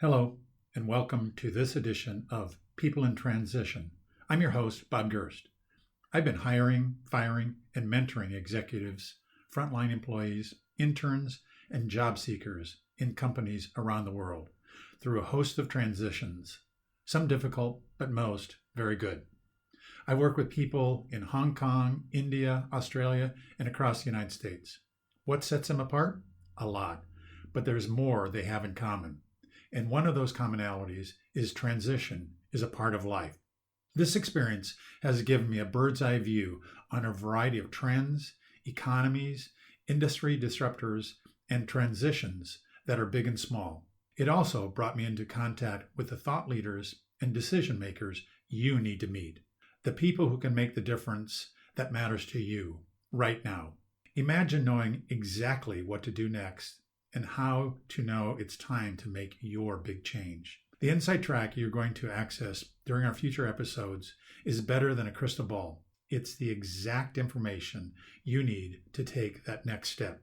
Hello, and welcome to this edition of People in Transition. I'm your host, Bob Gerst. I've been hiring, firing, and mentoring executives, frontline employees, interns, and job seekers in companies around the world through a host of transitions, some difficult, but most very good. I work with people in Hong Kong, India, Australia, and across the United States. What sets them apart? A lot, but there's more they have in common. And one of those commonalities is transition is a part of life. This experience has given me a bird's eye view on a variety of trends, economies, industry disruptors, and transitions that are big and small. It also brought me into contact with the thought leaders and decision makers you need to meet, the people who can make the difference that matters to you right now. Imagine knowing exactly what to do next and how to know it's time to make your big change. The insight track you're going to access during our future episodes is better than a crystal ball. It's the exact information you need to take that next step.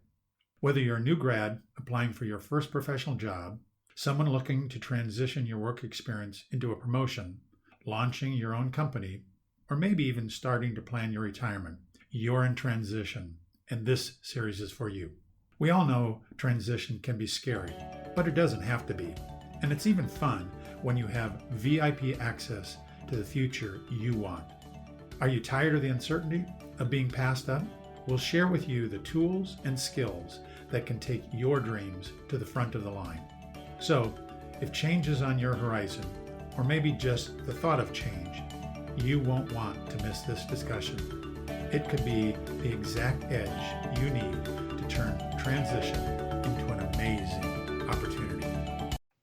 Whether you're a new grad applying for your first professional job, someone looking to transition your work experience into a promotion, launching your own company, or maybe even starting to plan your retirement, you're in transition, and this series is for you. We all know transition can be scary, but it doesn't have to be. And it's even fun when you have VIP access to the future you want. Are you tired of the uncertainty of being passed up? We'll share with you the tools and skills that can take your dreams to the front of the line. So, if change is on your horizon, or maybe just the thought of change, you won't want to miss this discussion. It could be the exact edge you need to turn transition into an amazing opportunity.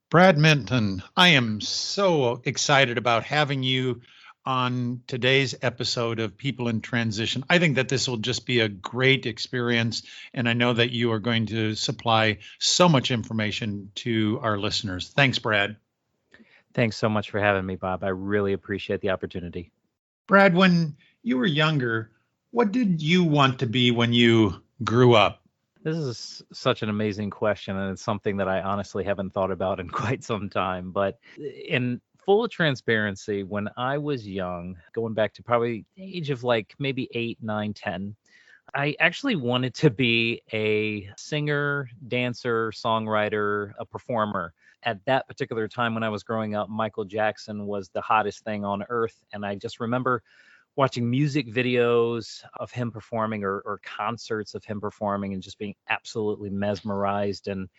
Brad Minton, I am so excited about having you on today's episode of People in Transition. I think that this will just be a great experience, and I know that you are going to supply so much information to our listeners. Thanks, Brad. Thanks so much for having me, Bob. I really appreciate the opportunity. Brad, when you were younger, what did you want to be when you grew up? This is such an amazing question, and it's something that I honestly haven't thought about in quite some time. But in full transparency, when I was young, going back to probably the age of like maybe 8, 9, 10, I actually wanted to be a singer, dancer, songwriter, a performer. At that particular time when I was growing up, Michael Jackson was the hottest thing on earth. And I just remember watching music videos of him performing or concerts of him performing and just being absolutely mesmerized. And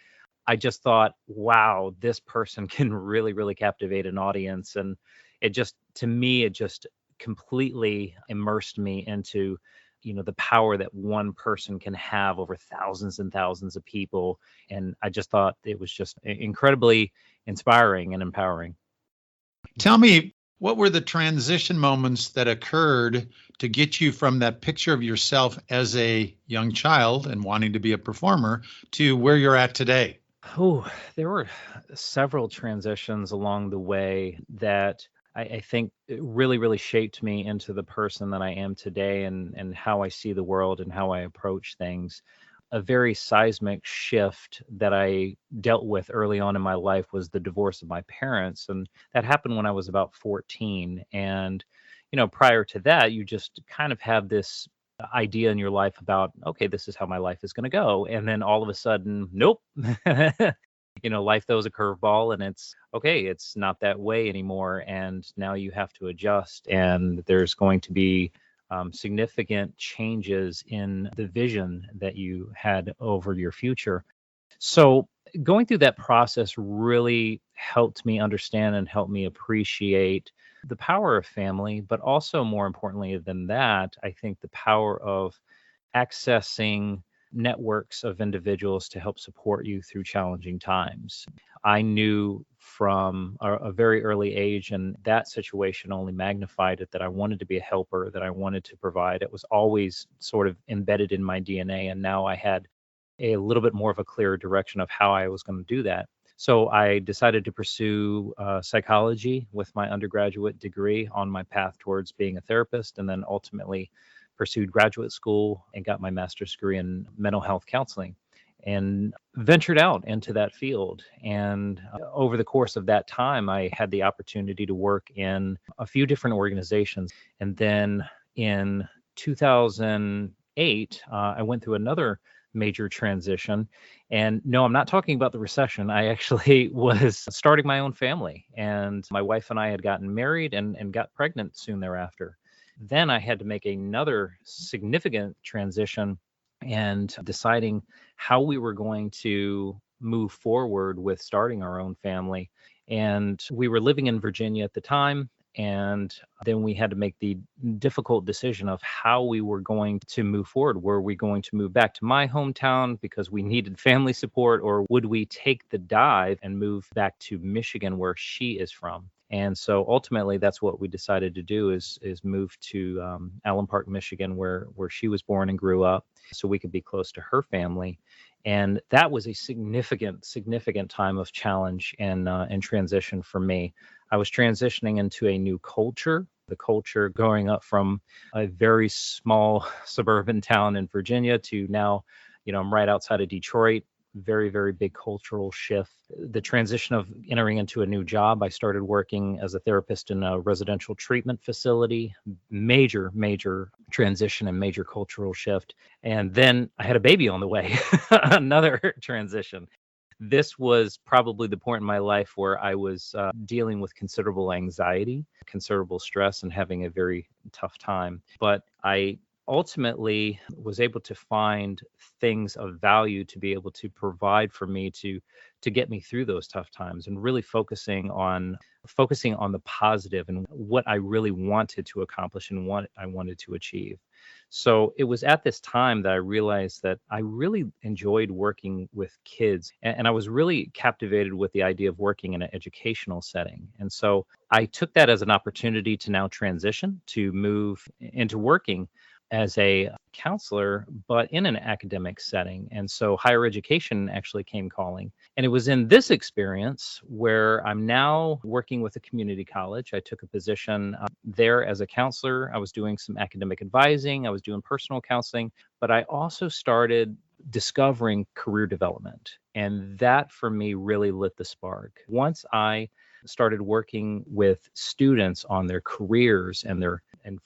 I just thought, wow, this person can really, really captivate an audience. And it just, to me, it just completely immersed me into, the power that one person can have over thousands and thousands of people. And I just thought it was just incredibly inspiring and empowering. Tell me, what were the transition moments that occurred to get you from that picture of yourself as a young child and wanting to be a performer to where you're at today? Oh, there were several transitions along the way that I think it really, really shaped me into the person that I am today and how I see the world and how I approach things. A very seismic shift that I dealt with early on in my life was the divorce of my parents. And that happened when I was about 14. And, prior to that, you just kind of have this idea in your life about, okay, this is how my life is going to go. And then all of a sudden, nope. Life throws a curveball and it's okay, it's not that way anymore. And now you have to adjust. And there's going to be significant changes in the vision that you had over your future. So going through that process really helped me understand and helped me appreciate the power of family, but also more importantly than that, I think the power of accessing networks of individuals to help support you through challenging times. I knew from a very early age, and that situation only magnified it, that I wanted to be a helper, that I wanted to provide. It was always sort of embedded in my DNA, and now I had a little bit more of a clearer direction of how I was going to do that. So I decided to pursue psychology with my undergraduate degree on my path towards being a therapist, and then ultimately pursued graduate school and got my master's degree in mental health counseling. and ventured out into that field. And over the course of that time, I had the opportunity to work in a few different organizations. And then in 2008, I went through another major transition. And no, I'm not talking about the recession. I actually was starting my own family, and my wife and I had gotten married and got pregnant soon thereafter. Then I had to make another significant transition and deciding how we were going to move forward with starting our own family. And we were living in Virginia at the time. And then we had to make the difficult decision of how we were going to move forward. Were we going to move back to my hometown because we needed family support, or would we take the dive and move back to Michigan, where she is from? And so ultimately, that's what we decided to do is move to Allen Park, Michigan, where she was born and grew up, so we could be close to her family. And that was a significant time of challenge and transition for me. I was transitioning into a new culture, the culture growing up from a very small suburban town in Virginia to now, I'm right outside of Detroit. Very, very big cultural shift. The transition of entering into a new job. I started working as a therapist in a residential treatment facility. Major transition and major cultural shift. And then I had a baby on the way, another transition. This was probably the point in my life where I was dealing with considerable anxiety, considerable stress, and having a very tough time. But I ultimately was able to find things of value to be able to provide for me to get me through those tough times, and really focusing on the positive and what I really wanted to accomplish and what I wanted to achieve. So it was at this time that I realized that I really enjoyed working with kids, and I was really captivated with the idea of working in an educational setting. And so I took that as an opportunity to now transition to move into working as a counselor, but in an academic setting. And so higher education actually came calling. And it was in this experience where I'm now working with a community college. I took a position there as a counselor. I was doing some academic advising. I was doing personal counseling, but I also started discovering career development. And that for me really lit the spark. Once I started working with students on their careers and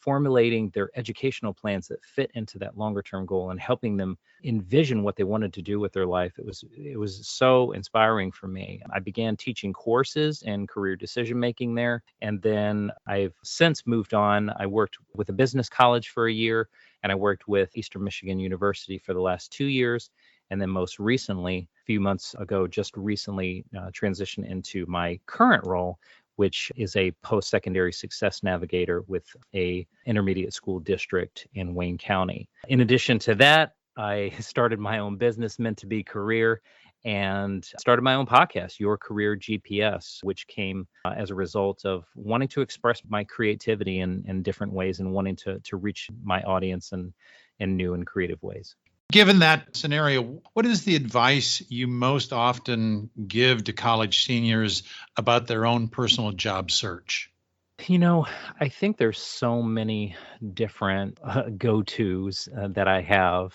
formulating their educational plans that fit into that longer term goal and helping them envision what they wanted to do with their life. It was so inspiring for me. I began teaching courses in career decision making there. And then I've since moved on. I worked with a business college for a year, and I worked with Eastern Michigan University for the last 2 years. And then most recently, a few months ago, just recently transitioned into my current role, which is a Postsecondary Success Navigator with a intermediate school district in Wayne County. In addition to that, I started my own business, To Be Career, and started my own podcast, Your Career GPS, which came as a result of wanting to express my creativity in different ways and wanting to reach my audience in new and creative ways. Given that scenario, what is the advice you most often give to college seniors about their own personal job search? I think there's so many different go-tos that I have.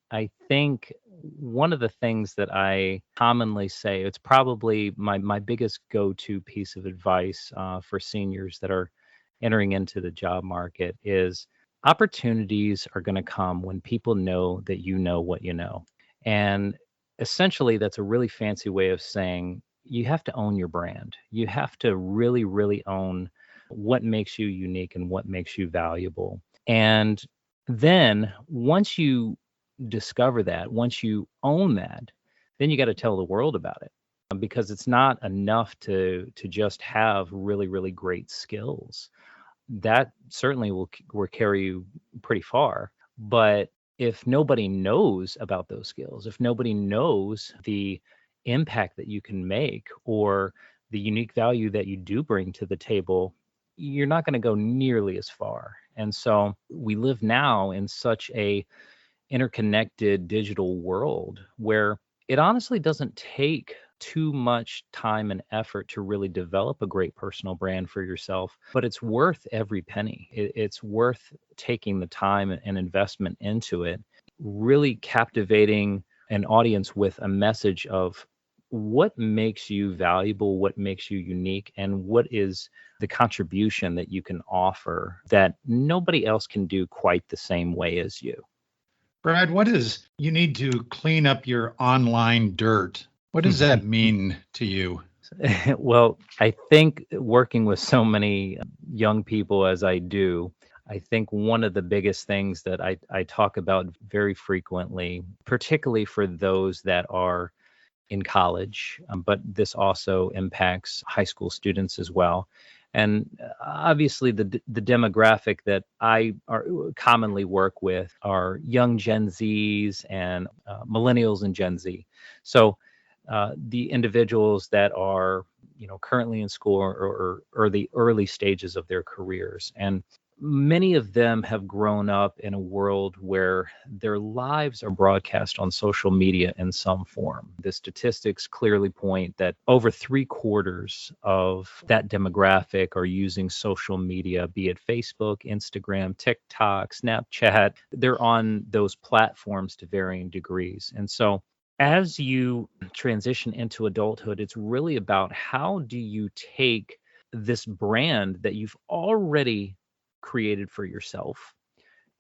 I think one of the things that I commonly say, it's probably my biggest go-to piece of advice for seniors that are entering into the job market is opportunities are going to come when people know that you know what you know. And essentially, that's a really fancy way of saying you have to own your brand. You have to really, really own what makes you unique and what makes you valuable. And then once you discover that, once you own that, then you got to tell the world about it, because it's not enough to just have really, really great skills. That certainly will carry you pretty far. But if nobody knows about those skills, if nobody knows the impact that you can make or the unique value that you do bring to the table, you're not going to go nearly as far. And so we live now in such a interconnected digital world where it honestly doesn't take too much time and effort to really develop a great personal brand for yourself, but it's worth every penny. It's worth taking the time and investment into it, really captivating an audience with a message of what makes you valuable, what makes you unique, and what is the contribution that you can offer that nobody else can do quite the same way as you. Brad, what is you need to clean up your online dirt? What does that mean to you? Well, I think working with so many young people as I do, I think one of the biggest things that I talk about very frequently, particularly for those that are in college, but this also impacts high school students as well. And obviously, the demographic that commonly work with are young Gen Zs and millennials and Gen Z. So the individuals that are currently in school or the early stages of their careers, and many of them have grown up in a world where their lives are broadcast on social media in some form. The statistics clearly point that over 3/4 of that demographic are using social media, be it Facebook, Instagram, TikTok, Snapchat. They're on those platforms to varying degrees. And so as you transition into adulthood, it's really about how do you take this brand that you've already created for yourself,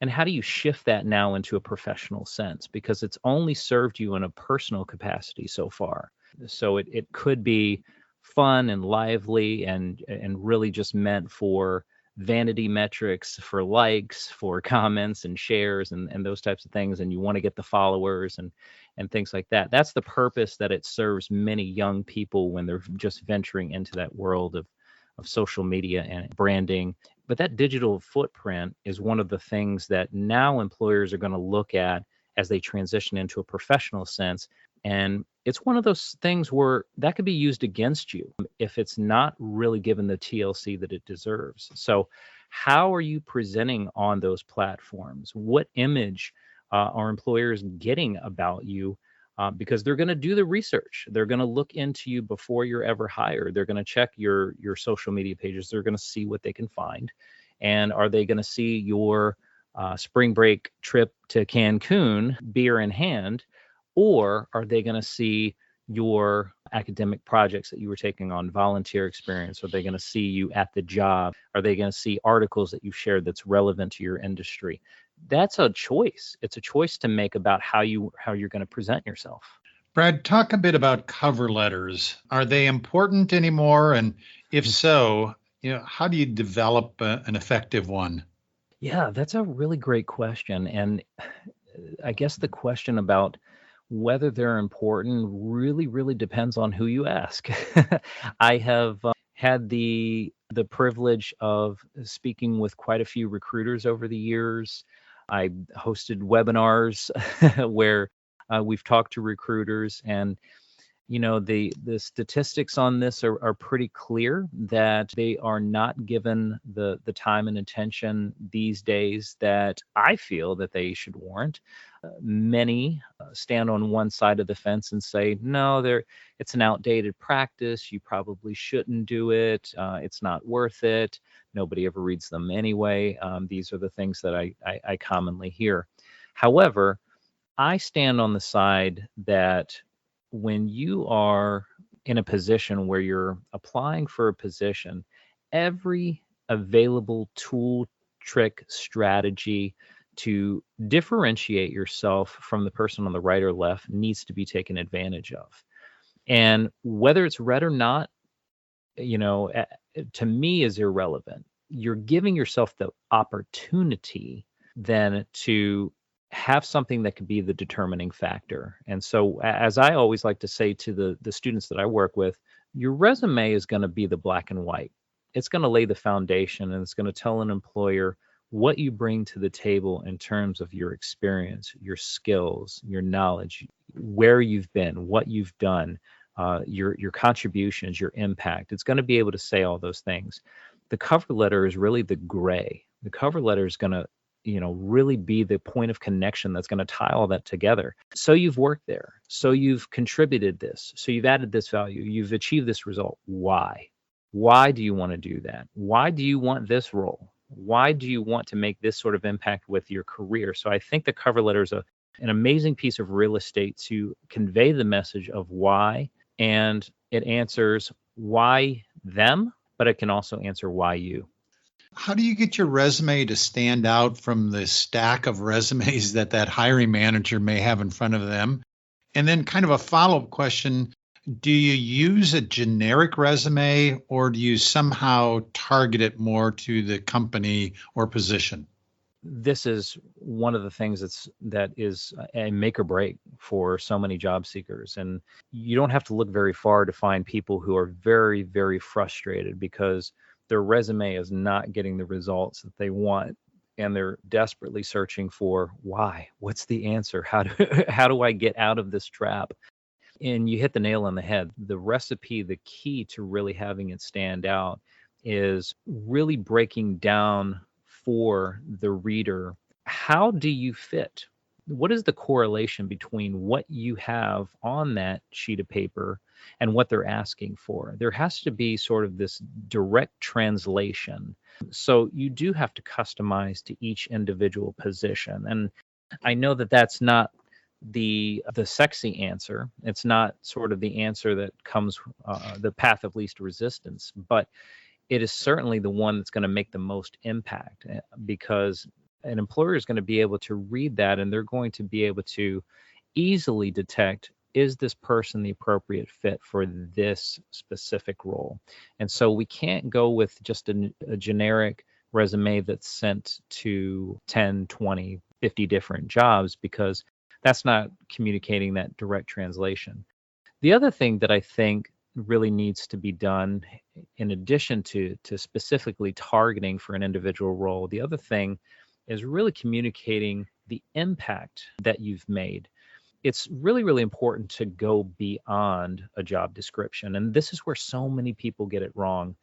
and how do you shift that now into a professional sense, because it's only served you in a personal capacity so far. So it could be fun and lively and really just meant for vanity metrics, for likes, for comments and shares and those types of things, and you want to get the followers and things like that. That's the purpose that it serves many young people when they're just venturing into that world of social media and branding. But that digital footprint is one of the things that now employers are going to look at as they transition into a professional sense. And it's one of those things where that could be used against you if it's not really given the TLC that it deserves. So how are you presenting on those platforms? What image are employers getting about you? Because they're going to do the research. They're going to look into you before you're ever hired. They're going to check your social media pages. They're going to see what they can find. And are they going to see your spring break trip to Cancun, beer in hand? Or are they going to see your academic projects that you were taking on, volunteer experience? Are they going to see you at the job? Are they going to see articles that you've shared that's relevant to your industry? That's a choice. It's a choice to make about how you're going to present yourself. Brad, talk a bit about cover letters. Are they important anymore? And if so, how do you develop an effective one? Yeah, that's a really great question. And I guess the question about whether they're important really, really depends on who you ask. I have had the privilege of speaking with quite a few recruiters over the years. I hosted webinars where we've talked to recruiters, and the statistics on this are pretty clear that they are not given the time and attention these days that I feel that they should warrant. Many stand on one side of the fence and say, no, it's an outdated practice. You probably shouldn't do it. It's not worth it. Nobody ever reads them anyway. These are the things that I commonly hear. However, I stand on the side that when you are in a position where you're applying for a position, every available tool, trick, strategy to differentiate yourself from the person on the right or left needs to be taken advantage of. And whether it's read or not, to me is irrelevant. You're giving yourself the opportunity then to have something that could be the determining factor. And so, as I always like to say to the students that I work with, your resume is going to be the black and white. It's going to lay the foundation, and it's going to tell an employer what you bring to the table in terms of your experience, your skills, your knowledge, where you've been, what you've done, your contributions, your impact. It's going to be able to say all those things. The cover letter is really the gray. The cover letter is going to really be the point of connection that's going to tie all that together. So you've worked there. So you've contributed this. So you've added this value. You've achieved this result. Why? Why do you want to do that? Why do you want this role? Why do you want to make this sort of impact with your career? So I think the cover letter is an amazing piece of real estate to convey the message of why, and it answers why them, but it can also answer why you. How do you get your resume to stand out from the stack of resumes that hiring manager may have in front of them? And then kind of a follow-up question, do you use a generic resume or do you somehow target it more to the company or position? This is one of the things that is a make or break for so many job seekers. And you don't have to look very far to find people who are very, very frustrated because their resume is not getting the results that they want. And they're desperately searching for why. What's the answer? How do I get out of this trap? And you hit the nail on the head. The recipe, the key to really having it stand out is really breaking down for the reader, how do you fit? What is the correlation between what you have on that sheet of paper and what they're asking for? There has to be sort of this direct translation. So you do have to customize to each individual position. And I know that that's not the sexy answer. It's not sort of the answer that comes the path of least resistance, but it is certainly the one that's going to make the most impact, because an employer is going to be able to read that and they're going to be able to easily detect, is this person the appropriate fit for this specific role? And so we can't go with just a generic resume that's sent to 10, 20, 50 different jobs, because that's not communicating that direct translation. The other thing that I think really needs to be done, in addition to specifically targeting for an individual role, the other thing is really communicating the impact that you've made. It's really, really important to go beyond a job description. And this is where so many people get it wrong.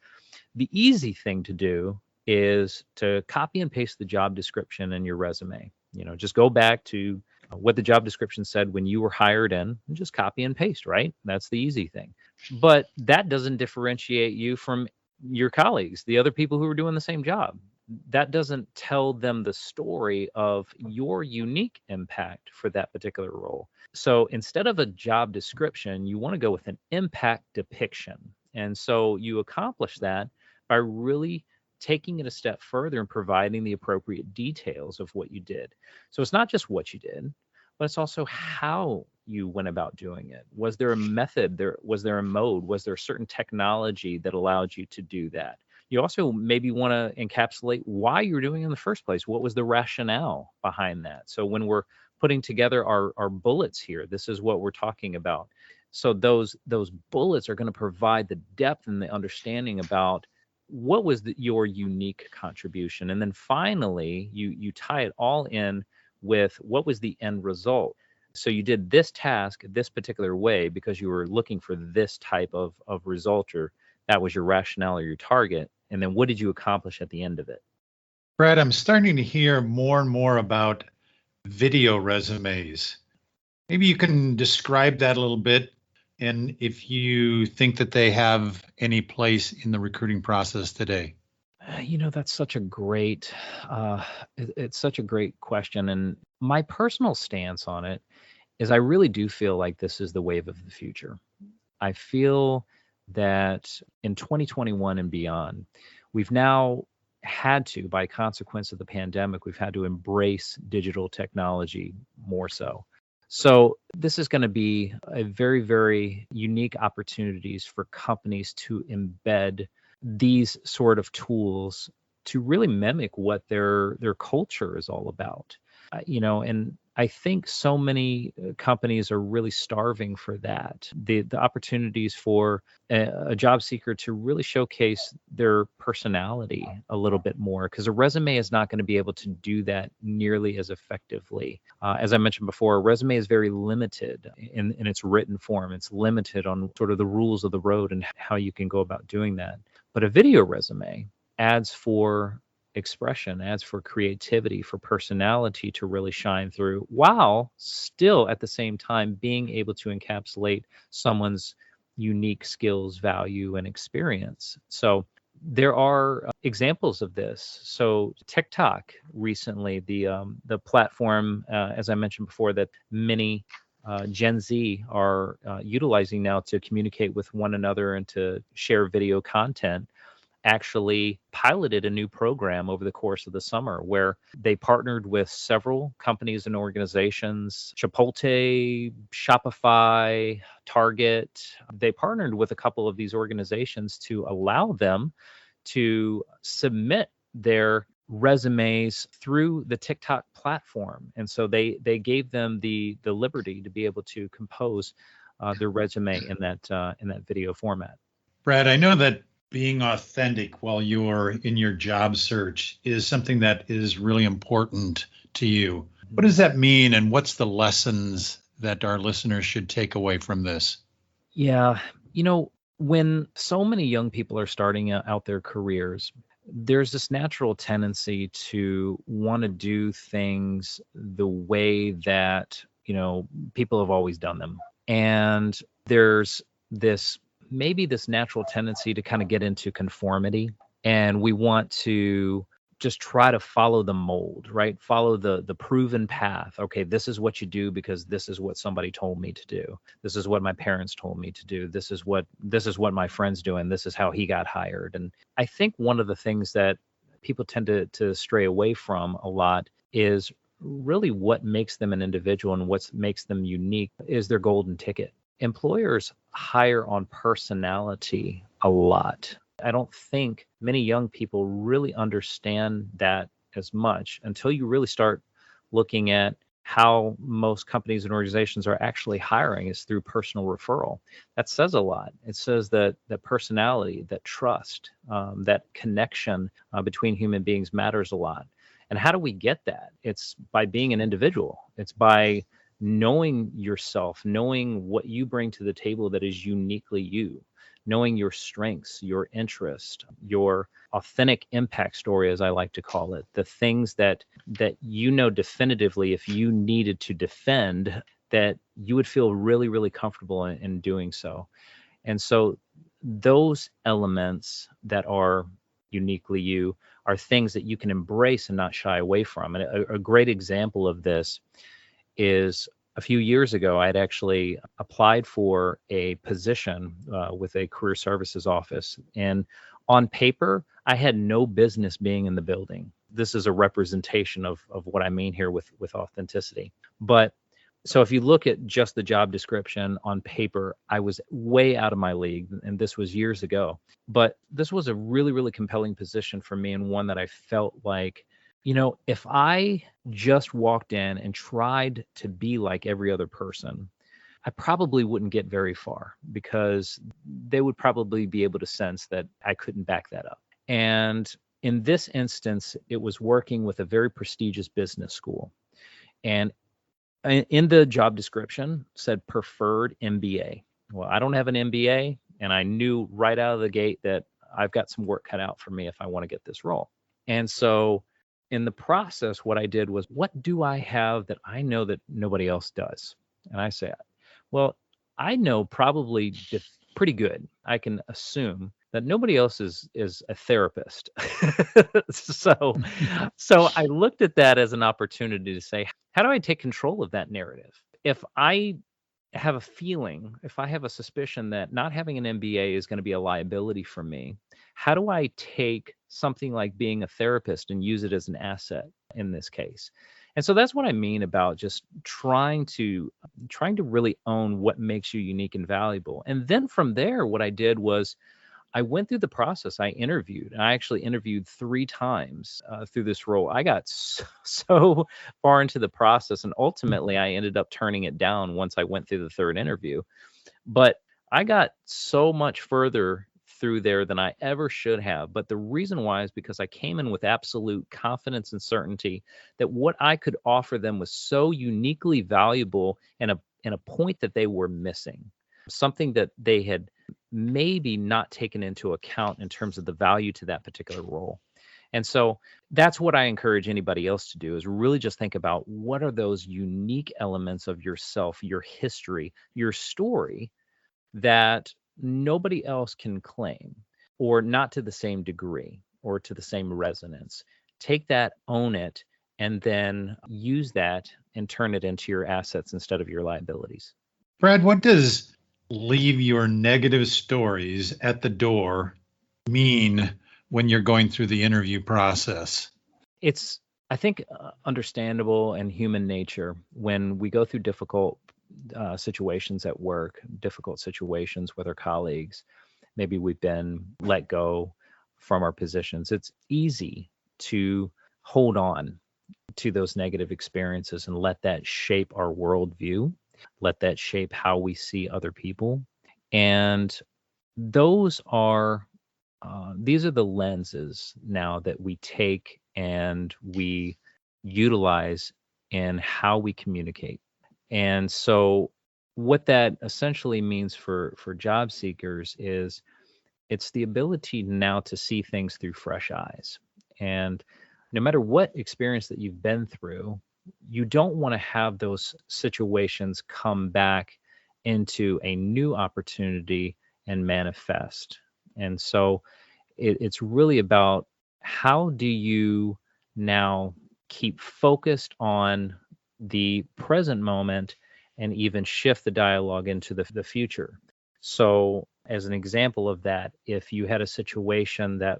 The easy thing to do is to copy and paste the job description in your resume. Just go back to what the job description said when you were hired in and just copy and paste, right? That's the easy thing. But that doesn't differentiate you from your colleagues, the other people who are doing the same job. That doesn't tell them the story of your unique impact for that particular role. So instead of a job description, you want to go with an impact depiction. And so you accomplish that by really taking it a step further and providing the appropriate details of what you did. So it's not just what you did, but it's also how you went about doing it. Was there a method? Was there a mode? Was there a certain technology that allowed you to do that? You also maybe want to encapsulate why you're doing it in the first place. What was the rationale behind that? So when we're putting together our bullets here, this is what we're talking about. So those bullets are going to provide the depth and the understanding about what was your unique contribution. And then finally, you tie it all in with what was the end result. So you did this task this particular way because you were looking for this type of result, or that was your rationale or your target. And then what did you accomplish at the end of it? Brad, I'm starting to hear more and more about video resumes. Maybe you can describe that a little bit, and if you think that they have any place in the recruiting process today. That's such a great, it's such a great question. And my personal stance on it is I really do feel like this is the wave of the future. I feel that in 2021 and beyond, we've now had to, by consequence of the pandemic, we've had to embrace digital technology more so. So this is going to be a very, very unique opportunities for companies to embed these sort of tools to really mimic what their culture is all about. And I think so many companies are really starving for that. The opportunities for a job seeker to really showcase their personality a little bit more, because a resume is not going to be able to do that nearly as effectively. As I mentioned before, a resume is very limited in its written form. It's limited on sort of the rules of the road and how you can go about doing that. But a video resume adds for expression, adds for creativity, for personality to really shine through, while still at the same time being able to encapsulate someone's unique skills, value, and experience. So there are examples of this. So TikTok recently, the platform, as I mentioned before, that many Gen Z are utilizing now to communicate with one another and to share video content, actually piloted a new program over the course of the summer where they partnered with several companies and organizations, Chipotle, Shopify, Target. They partnered with a couple of these organizations to allow them to submit their resumes through the TikTok platform. And so they gave them the liberty to be able to compose their resume in that video format. Brad, I know that being authentic while you're in your job search is something that is really important to you. What does that mean, and what's the lessons that our listeners should take away from this? Yeah, when so many young people are starting out their careers, there's this natural tendency to want to do things the way that, people have always done them. And there's maybe this natural tendency to kind of get into conformity. And we want to just try to follow the mold, right? Follow the proven path. Okay, this is what you do because this is what somebody told me to do. This is what my parents told me to do. This is what my friends do, and this is how he got hired. And I think one of the things that people tend to stray away from a lot is really what makes them an individual and what makes them unique is their golden ticket. Employers hire on personality a lot. I don't think many young people really understand that as much until you really start looking at how most companies and organizations are actually hiring is through personal referral. That says a lot. It says that personality, that trust, that connection between human beings matters a lot. And how do we get that? It's by being an individual. It's by knowing yourself, knowing what you bring to the table that is uniquely you, knowing your strengths, your interest, your authentic impact story, as I like to call it, the things that definitively if you needed to defend, that you would feel really, really comfortable in doing so. And so those elements that are uniquely you are things that you can embrace and not shy away from. And a great example of this is a few years ago, I had actually applied for a position with a career services office. And on paper, I had no business being in the building. This is a representation of what I mean here with authenticity. But so if you look at just the job description on paper, I was way out of my league. And this was years ago. But this was a really, really compelling position for me, and one that I felt like, if I just walked in and tried to be like every other person, I probably wouldn't get very far because they would probably be able to sense that I couldn't back that up. And in this instance, it was working with a very prestigious business school. And in the job description said preferred MBA. Well, I don't have an MBA, and I knew right out of the gate that I've got some work cut out for me if I want to get this role. And so in the process, what I did was, what do I have that I know that nobody else does? And I say, well, I know probably pretty good. I can assume that nobody else is a therapist. So I looked at that as an opportunity to say, how do I take control of that narrative? If I have a feeling, if I have a suspicion that not having an MBA is going to be a liability for me, how do I take something like being a therapist and use it as an asset in this case? And so that's what I mean about just trying to really own what makes you unique and valuable. And then from there, what I did was I went through the process. I interviewed. I actually interviewed 3 times through this role. I got so far into the process, and ultimately I ended up turning it down once I went through the 3rd interview. But I got so much further through there than I ever should have. But the reason why is because I came in with absolute confidence and certainty that what I could offer them was so uniquely valuable and a point that they were missing, something that they had maybe not taken into account in terms of the value to that particular role. And so that's what I encourage anybody else to do, is really just think about what are those unique elements of yourself, your history, your story that nobody else can claim. or not to the same degree or to the same resonance. Take that, own it, and then use that and turn it into your assets instead of your liabilities. Brad, what does leave your negative stories at the door mean when you're going through the interview process? It's, I think, understandable and human nature when we go through difficult situations at work, difficult situations with our colleagues. Maybe we've been let go from our positions. It's easy to hold on to those negative experiences and let that shape our worldview, let that shape how we see other people. And those are, these are the lenses now that we take and we utilize in how we communicate. And so what that essentially means for job seekers is it's the ability now to see things through fresh eyes. And no matter what experience that you've been through, you don't want to have those situations come back into a new opportunity and manifest. And so it's really about how do you now keep focused on the present moment and even shift the dialogue into the future. So as an example of that, if you had a situation that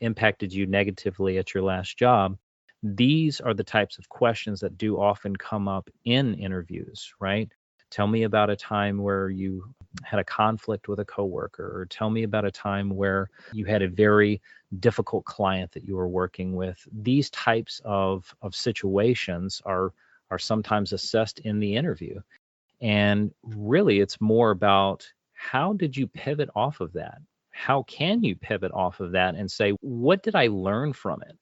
impacted you negatively at your last job, these are the types of questions that do often come up in interviews, right? Tell me about a time where you had a conflict with a coworker, or tell me about a time where you had a very difficult client that you were working with. These types of situations are sometimes assessed in the interview. And really, it's more about how did you pivot off of that? How can you pivot off of that and say, what did I learn from it?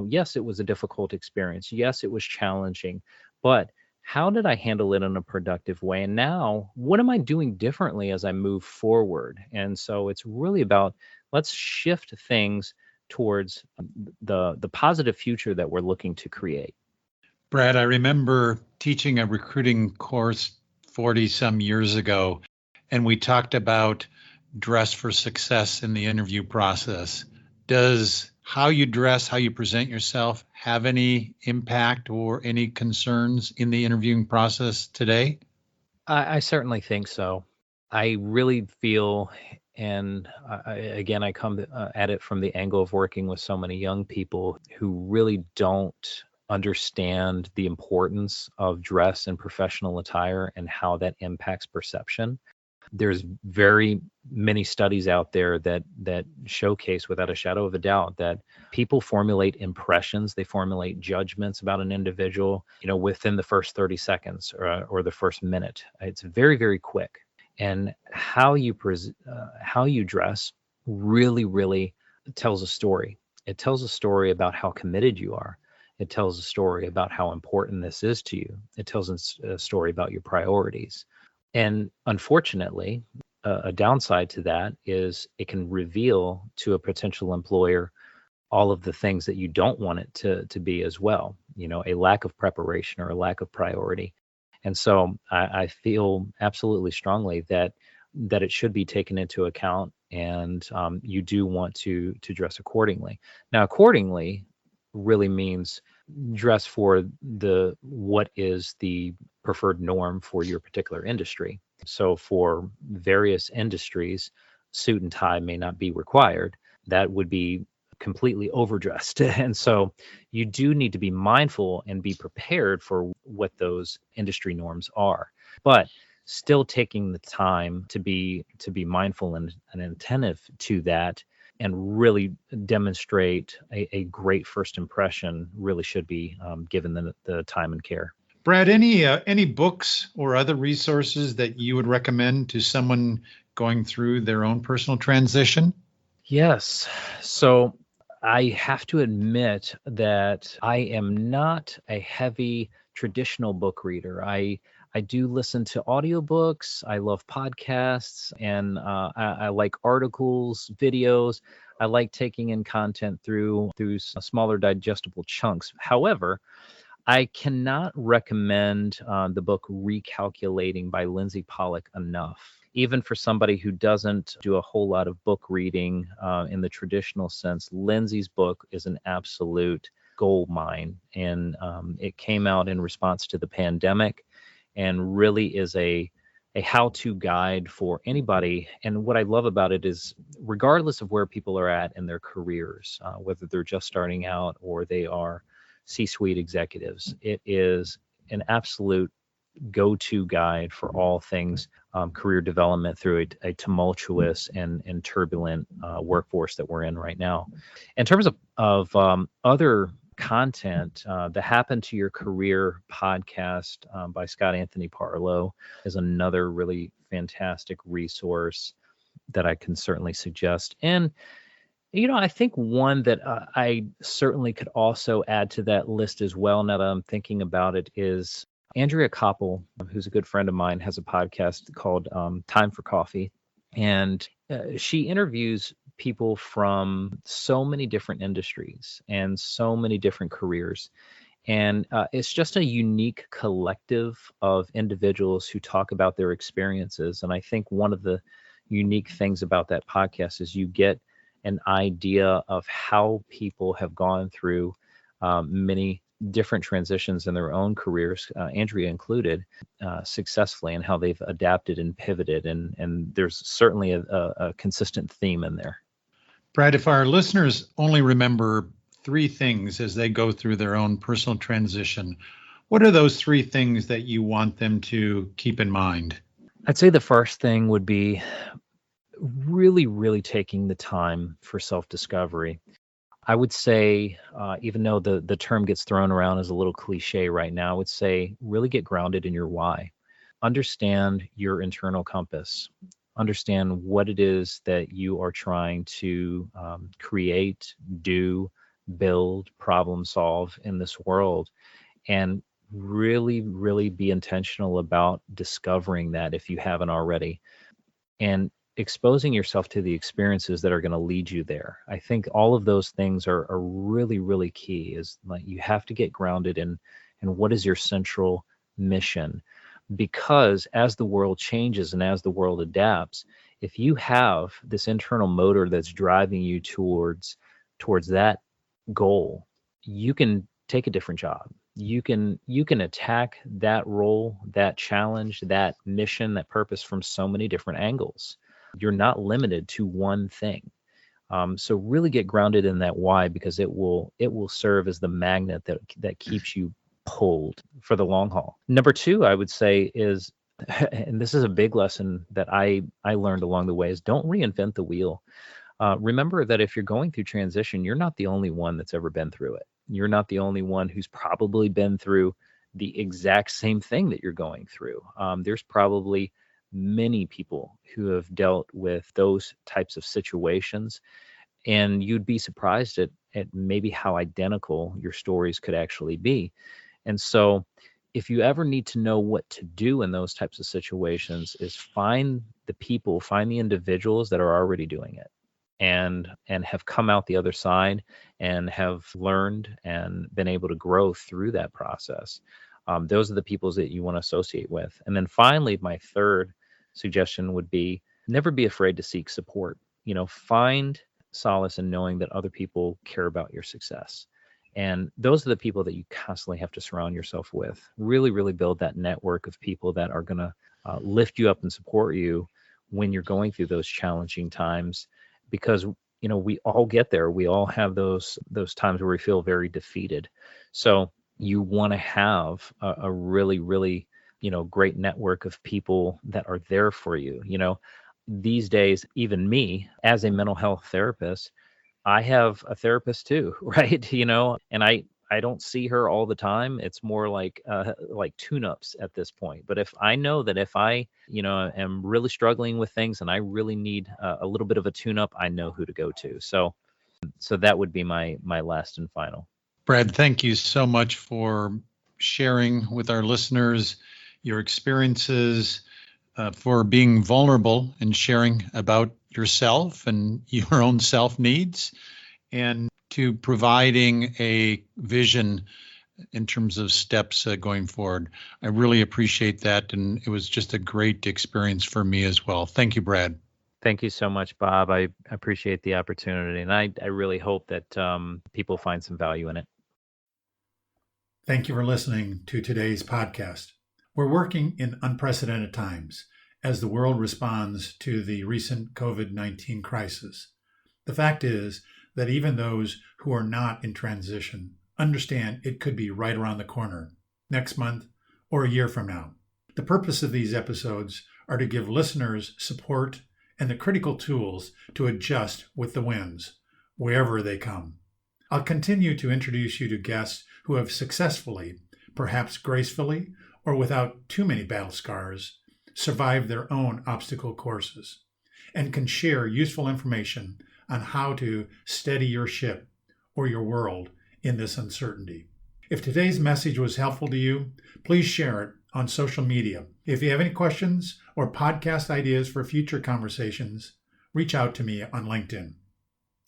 Yes, it was a difficult experience. Yes, it was challenging, but how did I handle it in a productive way? And now, what am I doing differently as I move forward? And so it's really about, let's shift things towards the positive future that we're looking to create. Brad, I remember teaching a recruiting course 40 some years ago, and we talked about dress for success in the interview process. Does how you dress, how you present yourself have any impact or any concerns in the interviewing process today? I certainly think so. I really feel, and I come at it from the angle of working with so many young people who really don't understand the importance of dress and professional attire and how that impacts perception. There's very many studies out there that showcase without a shadow of a doubt that people formulate impressions, they formulate judgments about an individual, within the first 30 seconds or the first minute. It's very, very quick. And how you dress really, really tells a story. It tells a story about how committed you are. It tells a story about how important this is to you. It tells a story about your priorities. And unfortunately, a downside to that is it can reveal to a potential employer all of the things that you don't want it to be as well, a lack of preparation or a lack of priority. And so I feel absolutely strongly that it should be taken into account, and you do want to dress accordingly. Now, accordingly really means dress for what is the preferred norm for your particular industry. So for various industries, suit and tie may not be required. That would be completely overdressed. And so you do need to be mindful and be prepared for what those industry norms are, but still taking the time to be mindful and attentive to that and really demonstrate a great first impression really should be given the time and care. Brad, any books or other resources that you would recommend to someone going through their own personal transition? Yes. So I have to admit that I am not a heavy traditional book reader. I do listen to audiobooks. I love podcasts, and I like articles, videos. I like taking in content through smaller digestible chunks. However, I cannot recommend the book Recalculating by Lindsay Pollack enough. even for somebody who doesn't do a whole lot of book reading in the traditional sense, Lindsay's book is an absolute gold mine. And it came out in response to the pandemic and really is a how-to guide for anybody. And what I love about it is, regardless of where people are at in their careers, whether they're just starting out or they are C-suite executives, it is an absolute go-to guide for all things career development through a tumultuous and turbulent workforce that we're in right now. In terms of other content, the Happen to Your Career podcast by Scott Anthony Parlow is another really fantastic resource that I can certainly suggest. And I think one that I certainly could also add to that list as well, now that I'm thinking about it, is Andrea Koppel, who's a good friend of mine, has a podcast called Time for Coffee. And she interviews people from so many different industries and so many different careers. And it's just a unique collective of individuals who talk about their experiences. And I think one of the unique things about that podcast is you get an idea of how people have gone through many different transitions in their own careers, Andrea included, successfully, and how they've adapted and pivoted. And there's certainly a consistent theme in there. Brad, if our listeners only remember three things as they go through their own personal transition, what are those three things that you want them to keep in mind? I'd say the first thing would be really, really taking the time for self-discovery. I would say, even though the term gets thrown around as a little cliche right now, I would say really get grounded in your why. Understand your internal compass. Understand what it is that you are trying to create, do, build, problem solve in this world. And really, really be intentional about discovering that if you haven't already. And exposing yourself to the experiences that are going to lead you there. I think all of those things are really, really key. Is like you have to get grounded in what is your central mission. Because as the world changes and as the world adapts, if you have this internal motor that's driving you towards that goal, you can take a different job. You can attack that role, that challenge, that mission, that purpose from so many different angles. You're not limited to one thing. So really get grounded in that why, because it will serve as the magnet that keeps you pulled for the long haul. Number two, I would say is, and this is a big lesson that I learned along the way, is don't reinvent the wheel. Remember that if you're going through transition, you're not the only one that's ever been through it. You're not the only one who's probably been through the exact same thing that you're going through. There's probably many people who have dealt with those types of situations, and you'd be surprised at maybe how identical your stories could actually be. And so if you ever need to know what to do in those types of situations, is find the individuals that are already doing it and have come out the other side and have learned and been able to grow through that process. Those are the people that you want to associate with. And then finally, my third suggestion would be never be afraid to seek support. Find solace in knowing that other people care about your success. And those are the people that you constantly have to surround yourself with. Really, really build that network of people that are going to lift you up and support you when you're going through those challenging times. Because, we all get there. We all have those times where we feel very defeated. So you want to have a really, really, great network of people that are there for you. These days, even me as a mental health therapist, I have a therapist too, right? And I don't see her all the time. It's more like tune-ups at this point. But if I know that if I, am really struggling with things and I really need a little bit of a tune-up, I know who to go to. So that would be my last and final. Brad, thank you so much for sharing with our listeners your experiences, for being vulnerable and sharing about yourself and your own self needs, and to providing a vision in terms of steps going forward. I really appreciate that, and it was just a great experience for me as well. Thank you, Brad. Thank you so much, Bob. I appreciate the opportunity, and I really hope that people find some value in it. Thank you for listening to today's podcast. We're working in unprecedented times as the world responds to the recent COVID-19 crisis. The fact is that even those who are not in transition understand it could be right around the corner, next month or a year from now. The purpose of these episodes are to give listeners support and the critical tools to adjust with the winds, wherever they come. I'll continue to introduce you to guests who have successfully, perhaps gracefully or without too many battle scars, survived their own obstacle courses, and can share useful information on how to steady your ship or your world in this uncertainty. If today's message was helpful to you, please share it on social media. If you have any questions or podcast ideas for future conversations, reach out to me on LinkedIn.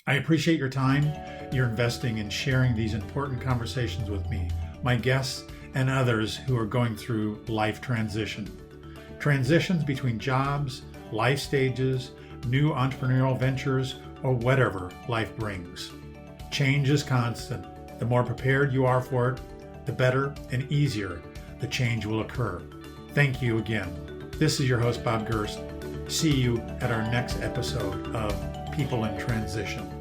I appreciate your time you're investing in sharing these important conversations with me, my guests, and others who are going through life transition. Transitions between jobs, life stages, new entrepreneurial ventures, or whatever life brings. Change is constant. The more prepared you are for it, the better and easier the change will occur. Thank you again. This is your host, Bob Gerst. See you at our next episode of People in Transition.